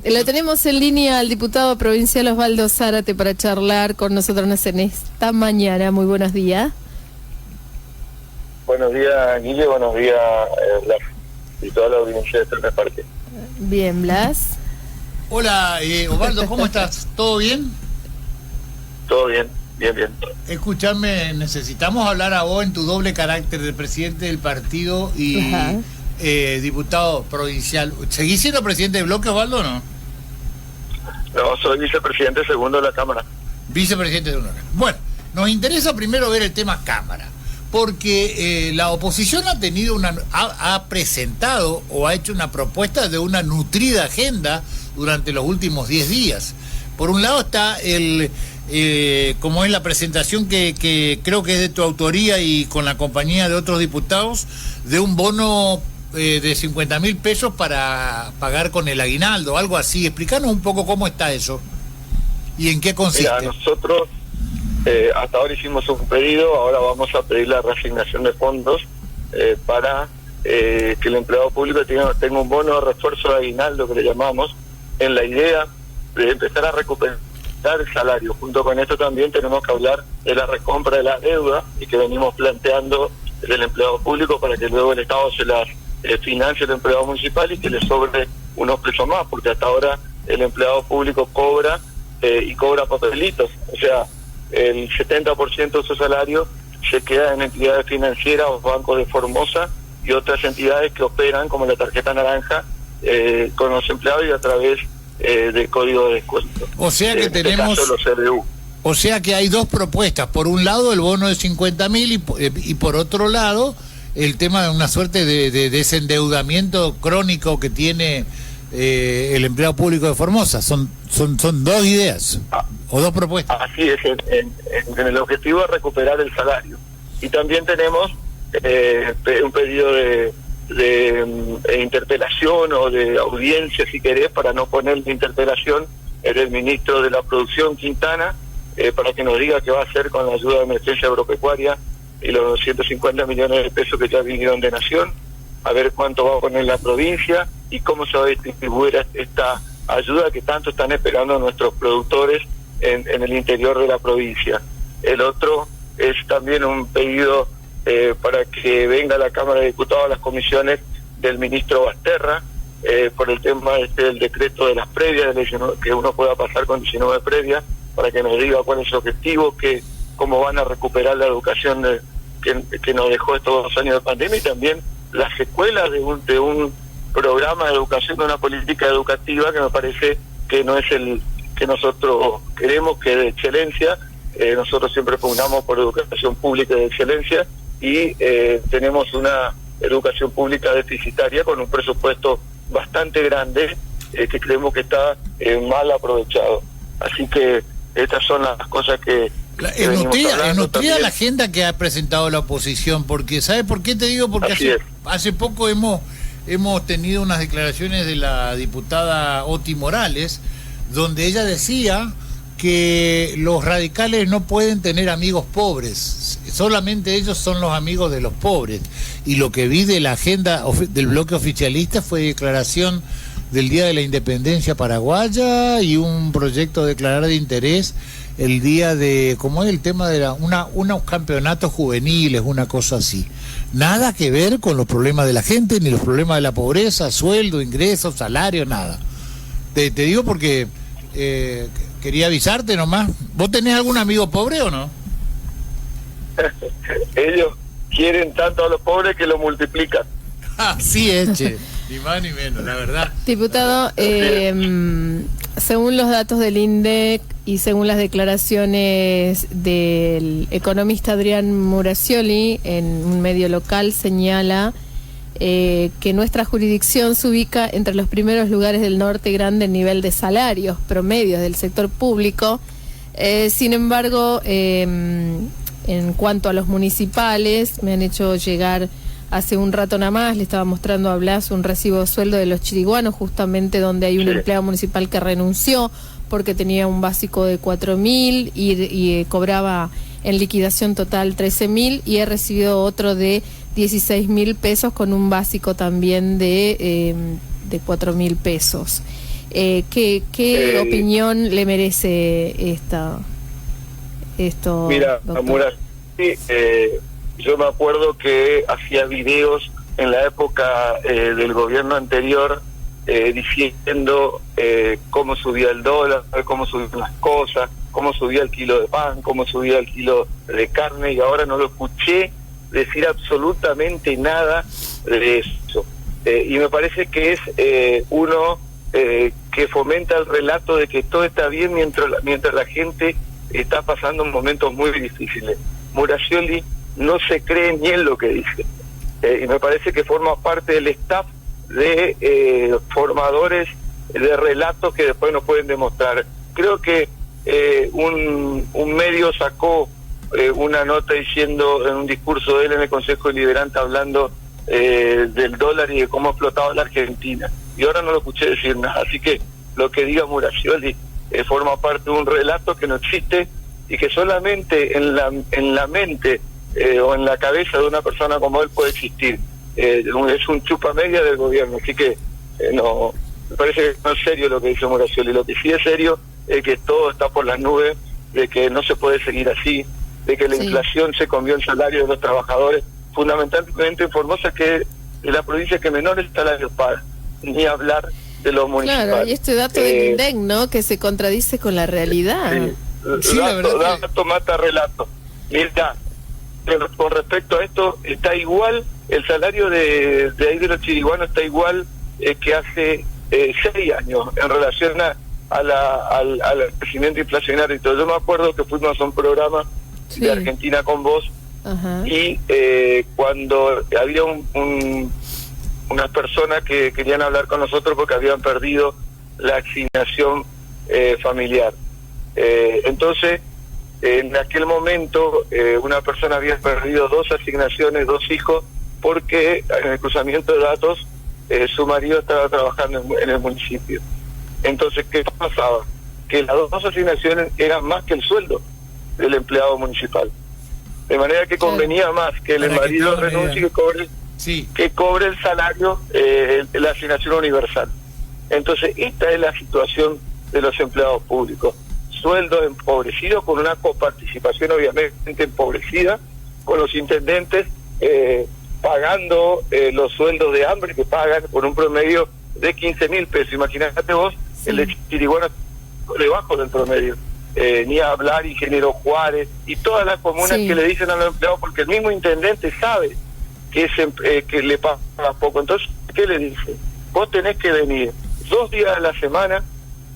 Lo tenemos en línea al diputado provincial Osvaldo Zárate para charlar con nosotros en esta mañana. Muy buenos días. Buenos días, Guille, buenos días, Blas, y toda la audiencia de Tercer Parque. Bien, Blas. Hola, Osvaldo, ¿cómo estás? ¿Todo bien? Todo bien, bien. Escúchame, necesitamos hablar a vos en tu doble carácter de presidente del partido y diputado provincial. ¿Seguís siendo presidente de bloque, Osvaldo, o no? No, soy vicepresidente segundo de la Cámara. Vicepresidente de honor. Bueno, nos interesa primero ver el tema Cámara, porque la oposición ha presentado o ha hecho una propuesta de una nutrida agenda durante los últimos 10 días. Por un lado está como es la presentación que creo que es de tu autoría y con la compañía de otros diputados, de un bono de 50.000 pesos para pagar con el aguinaldo, algo así. Explícanos un poco cómo está eso y en qué consiste. Mira, nosotros hasta ahora hicimos un pedido, ahora vamos a pedir la reasignación de fondos para que el empleado público tenga un bono de refuerzo de aguinaldo, que le llamamos, en la idea de empezar a recuperar el salario. Junto con esto también tenemos que hablar de la recompra de la deuda y que venimos planteando del empleado público para que luego el Estado se las financie al empleado municipal y que le sobre unos pesos más, porque hasta ahora el empleado público cobra y cobra papelitos, o sea, el 70% de su salario se queda en entidades financieras o bancos de Formosa y otras entidades que operan como la tarjeta naranja con los empleados y a través del código de descuento. O sea que tenemos... Caso, los CDU. O sea que hay dos propuestas. Por un lado el bono de 50.000 y por otro lado el tema de una suerte de desendeudamiento crónico que tiene el empleado público de Formosa. Son dos ideas o dos propuestas. Así es, en el objetivo de recuperar el salario. Y también tenemos un pedido de interpelación o de audiencia, si querés, para no poner de interpelación, el ministro de la Producción, Quintana, para que nos diga qué va a hacer con la ayuda de emergencia agropecuaria y los 250 millones de pesos que ya vinieron de Nación, a ver cuánto va a poner la provincia y cómo se va a distribuir esta ayuda que tanto están esperando nuestros productores en el interior de la provincia. El otro es también un pedido para que venga a la Cámara de Diputados a las comisiones del ministro Basterra por el tema del decreto de las previas, que uno pueda pasar con 19 previas, para que nos diga cuál es su objetivo, cómo van a recuperar la educación que nos dejó estos 2 años de pandemia y también las secuelas de un programa de educación, de una política educativa que me parece que no es el que nosotros queremos, que es de excelencia. Nosotros siempre pugnamos por educación pública de excelencia y tenemos una educación pública deficitaria con un presupuesto bastante grande que creemos que está mal aprovechado. Así que estas son las cosas que es nutrida la agenda que ha presentado la oposición, porque ¿sabes por qué te digo? Porque hace poco hemos tenido unas declaraciones de la diputada Oti Morales, donde ella decía que los radicales no pueden tener amigos pobres, solamente ellos son los amigos de los pobres. Y lo que vi de la agenda del bloque oficialista fue declaración del Día de la Independencia Paraguaya y un proyecto de declarar de interés el día de, como es el tema de unos campeonatos juveniles, una cosa así. Nada que ver con los problemas de la gente, ni los problemas de la pobreza, sueldo, ingresos, salario, nada. Te digo porque quería avisarte nomás. ¿Vos tenés algún amigo pobre o no? Ellos quieren tanto a los pobres que lo multiplican. Así es, che. Ni más ni menos, la verdad. Diputado, según los datos del INDEC y según las declaraciones del economista Adrián Muracioli en un medio local, señala que nuestra jurisdicción se ubica entre los primeros lugares del norte grande en nivel de salarios promedios del sector público. Sin embargo, en cuanto a los municipales, me han hecho llegar hace un rato nada más, le estaba mostrando a Blas un recibo de sueldo de los chiriguanos, justamente donde hay un empleado municipal que renunció porque tenía un básico de 4.000 y cobraba en liquidación total 13.000 y he recibido otro de 16.000 pesos con un básico también de 4.000 pesos. ¿Qué opinión le merece esto? Mira, doctor? Yo me acuerdo que hacía videos en la época del gobierno anterior diciendo cómo subía el dólar, cómo subían las cosas, cómo subía el kilo de pan, cómo subía el kilo de carne, y ahora no lo escuché decir absolutamente nada de eso. Y me parece que es uno que fomenta el relato de que todo está bien mientras la gente está pasando momentos muy difíciles. Muraccioli no se cree ni en lo que dice. Y me parece que forma parte del staff de formadores de relatos que después nos pueden demostrar. Creo que un medio sacó una nota diciendo, en un discurso de él en el Consejo Deliberante, hablando del dólar y de cómo ha explotado la Argentina, y ahora no lo escuché decir nada. Así que lo que diga Muraccioli forma parte de un relato que no existe y que solamente en la mente o en la cabeza de una persona como él puede existir. Es un chupamedia del gobierno, así que no, me parece que no es serio lo que dice Muraccioli. Lo que sí es serio es que todo está por las nubes, de que no se puede seguir así, de que la inflación se comió el salario de los trabajadores, fundamentalmente en Formosa, que es la provincia que menores salarios paga, ni hablar de los municipales. Claro, y este dato del INDEC, ¿no?, que se contradice con la realidad. Sí, dato mata relato. Mira, con respecto a esto, está igual, el salario de ahí de los chiriguanos está igual que hace 6 años en relación al crecimiento inflacionario y todo. Yo me acuerdo que fuimos a un programa de Argentina con Vos. Ajá. Y cuando había unas personas que querían hablar con nosotros porque habían perdido la asignación familiar. Entonces, en aquel momento, una persona había perdido 2 asignaciones, 2 hijos, porque en el cruzamiento de datos su marido estaba trabajando en el municipio. Entonces, ¿qué pasaba? Que las 2 asignaciones eran más que el sueldo del empleado municipal. De manera que convenía más que el marido renuncie y que cobre el salario, la asignación universal. Entonces, esta es la situación de los empleados públicos. Sueldos empobrecidos, con una coparticipación obviamente empobrecida, con los intendentes pagando los sueldos de hambre que pagan por un promedio de 15.000 pesos. Imagínate vos, el de Chiriguano debajo del promedio. Ni a hablar Ingeniero Juárez y todas las comunas que le dicen a los empleados, porque el mismo intendente sabe que le paga poco. Entonces, ¿qué le dice? Vos tenés que venir 2 días a la semana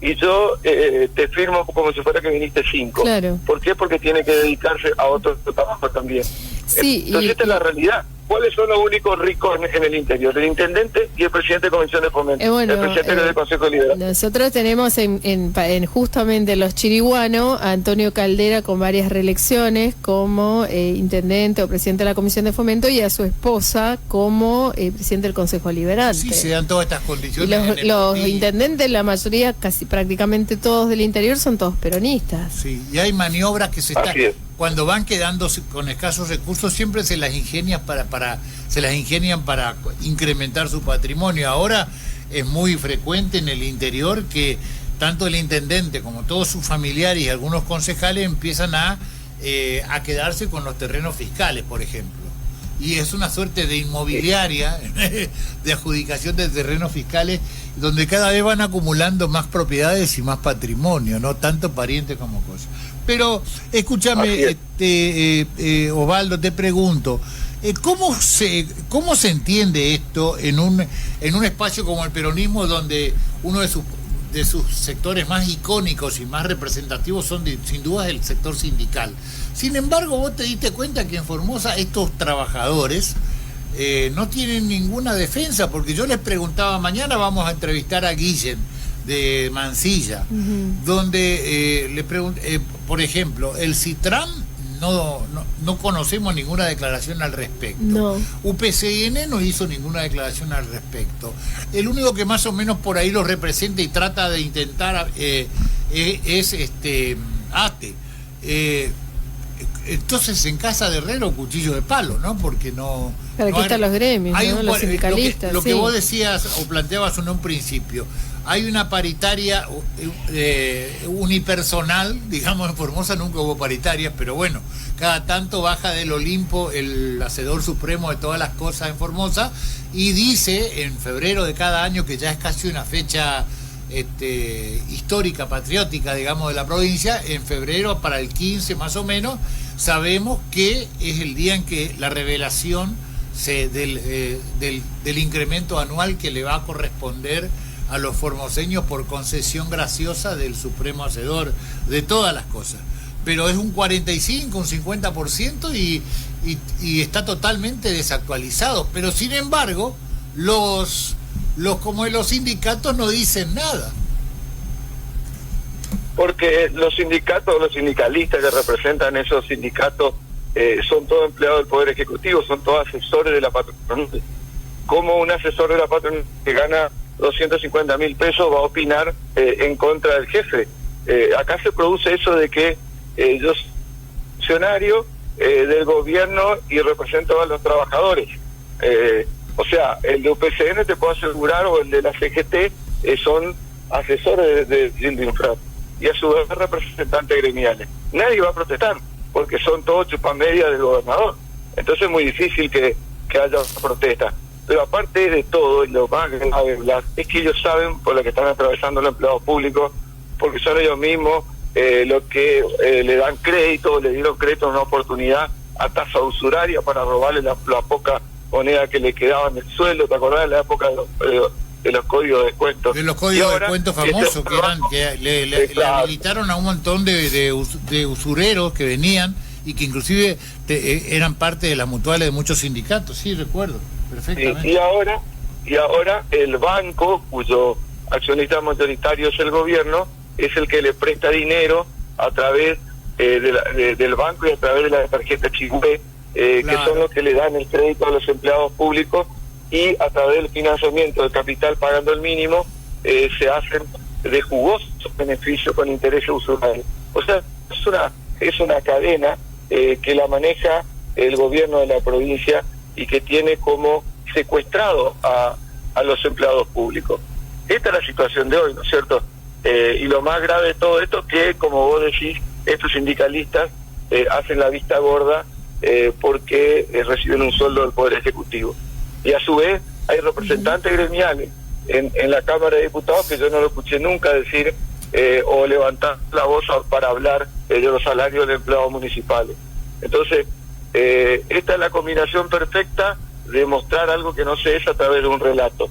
y yo te firmo como si fuera que viniste 5. Claro. ¿Por qué? Porque tiene que dedicarse a otro trabajo también. Sí, entonces esta es la realidad. ¿Cuáles son los únicos ricos en el interior? El intendente y el presidente de Comisión de Fomento, bueno, el presidente del Consejo Deliberante. Nosotros tenemos en justamente los chiriguanos a Antonio Caldera con varias reelecciones como intendente o presidente de la Comisión de Fomento, y a su esposa como presidente del Consejo Deliberante. Sí, se dan todas estas condiciones. Los intendentes, la mayoría, casi prácticamente todos del interior, son todos peronistas. Sí, y hay maniobras que se están... Cuando van quedando con escasos recursos, siempre se las ingenian para incrementar su patrimonio. Ahora es muy frecuente en el interior que tanto el intendente como todos sus familiares y algunos concejales empiezan a quedarse con los terrenos fiscales, por ejemplo. Y es una suerte de inmobiliaria, de adjudicación de terrenos fiscales, donde cada vez van acumulando más propiedades y más patrimonio, no tanto parientes como cosas. Pero escúchame, Osvaldo, te pregunto, ¿cómo se entiende esto en un espacio como el peronismo, donde uno de sus sectores más icónicos y más representativos son sin duda el sector sindical? Sin embargo, vos te diste cuenta que en Formosa estos trabajadores no tienen ninguna defensa, porque yo les preguntaba, mañana vamos a entrevistar a Guillén de Mansilla, donde le pregunté, por ejemplo, el Citram no conocemos ninguna declaración al respecto. No. UPCN no hizo ninguna declaración al respecto. El único que más o menos por ahí lo representa y trata de intentar es ATE. entonces en casa de herrero cuchillo de palo, ¿no? Porque no... Pero aquí están los gremios, ¿no? Los sindicalistas. Lo que vos decías o planteabas en un principio, hay una paritaria unipersonal, digamos, en Formosa nunca hubo paritarias, pero bueno, cada tanto baja del Olimpo el hacedor supremo de todas las cosas en Formosa y dice en febrero de cada año, que ya es casi una fecha histórica, patriótica, digamos, de la provincia, en febrero para el 15 más o menos, sabemos que es el día en que la revelación del incremento anual que le va a corresponder a los formoseños por concesión graciosa del Supremo Hacedor de todas las cosas. Pero es un 45, un 50% y está totalmente desactualizado. Pero sin embargo, los sindicatos no dicen nada. Porque los sindicatos, los sindicalistas que representan esos sindicatos son todos empleados del Poder Ejecutivo, son todos asesores de la patronal. ¿Cómo un asesor de la patronal que gana 250.000 pesos va a opinar en contra del jefe? Acá se produce eso de que yo soy funcionario del gobierno y represento a los trabajadores. O sea, el de UPCN te puedo asegurar, o el de la CGT, son asesores de Gildo Infran y a su vez representantes gremiales. Nadie va a protestar porque son todos chupamedias del gobernador. Entonces es muy difícil que haya protesta. Pero aparte de todo, y lo más grave es que ellos saben por lo que están atravesando los empleados públicos, porque son ellos mismos los que le dan crédito, le dieron crédito, una oportunidad a tasa usuraria para robarle la poca moneda que le quedaba en el sueldo. ¿Te acordás de la época de los códigos de descuento? De los códigos de descuento famosos que le habilitaron a un montón de usureros que venían y que inclusive eran parte de las mutuales de muchos sindicatos. Sí, recuerdo perfectamente. Y ahora el banco, cuyo accionista mayoritario es el gobierno, es el que le presta dinero a través del banco y a través de la tarjeta Chigüe, claro, que son los que le dan el crédito a los empleados públicos, y a través del financiamiento del capital pagando el mínimo se hacen de jugosos beneficios con intereses usurarios. O sea, es una cadena que la maneja el gobierno de la provincia y que tiene como secuestrado a los empleados públicos. Esta es la situación de hoy, ¿no es cierto? Y lo más grave de todo esto es que, como vos decís, estos sindicalistas hacen la vista gorda porque reciben un sueldo del Poder Ejecutivo. Y a su vez hay representantes gremiales en la Cámara de Diputados que yo no lo escuché nunca decir o levantar la voz para hablar de los salarios de empleados municipales. Entonces, esta es la combinación perfecta de mostrar algo que no se es a través de un relato.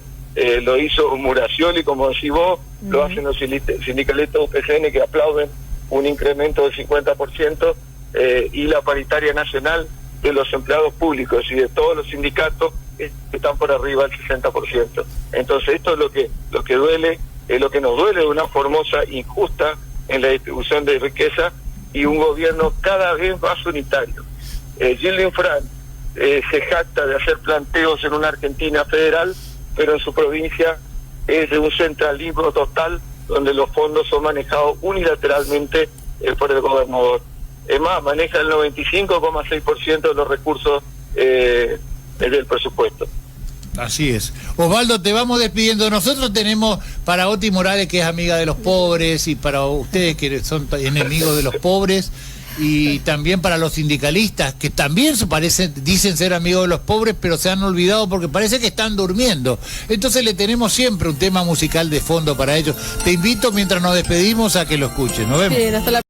Lo hizo Muracioli, como decís vos, lo hacen los sindicalistas UPCN, que aplauden un incremento del 50%, y la paritaria nacional de los empleados públicos y de todos los sindicatos están por arriba del 60%. Entonces esto es lo que duele, es lo que nos duele de una Formosa injusta en la distribución de riqueza y un gobierno cada vez más unitario. Gildo Infran se jacta de hacer planteos en una Argentina federal, pero en su provincia es de un centralismo total, donde los fondos son manejados unilateralmente por el gobernador. Es más, maneja el 95,6% de los recursos del presupuesto. Así es. Osvaldo, te vamos despidiendo. Nosotros tenemos para Oti Morales, que es amiga de los pobres, y para ustedes que son enemigos de los pobres, y también para los sindicalistas, que también dicen ser amigos de los pobres, pero se han olvidado porque parece que están durmiendo. Entonces le tenemos siempre un tema musical de fondo para ellos. Te invito, mientras nos despedimos, a que lo escuchen. Nos vemos. Bien, hasta la